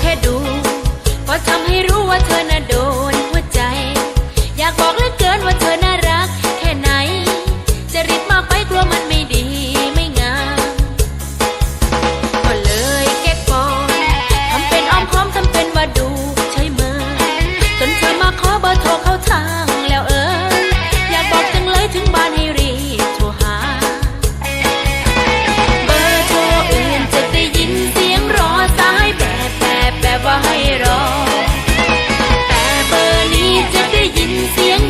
ค่ดูก็ทำให้รู้ว่าเธอน่ะโดนหัวใจอยากบอกเหลือเกินว่าเธอน่ารักแค่ไหนจะรีบมากไปกลัวมันไม่ดีไม่งามก็เลยเก็บก่อนทำเป็นอ้อมค้อมทำเป็นว่าดูใช่ไหมจนเธอมาขอเบอร์โทรเข้าทางแล้วอยากบอกจังเลยถึงบ้านให้รีบโทรหาเบอร์โทรอื่นจะได้ยินเสียงรอสายแบบว่าให้รอแต่เบอร์นี้จะได้ยินเสียง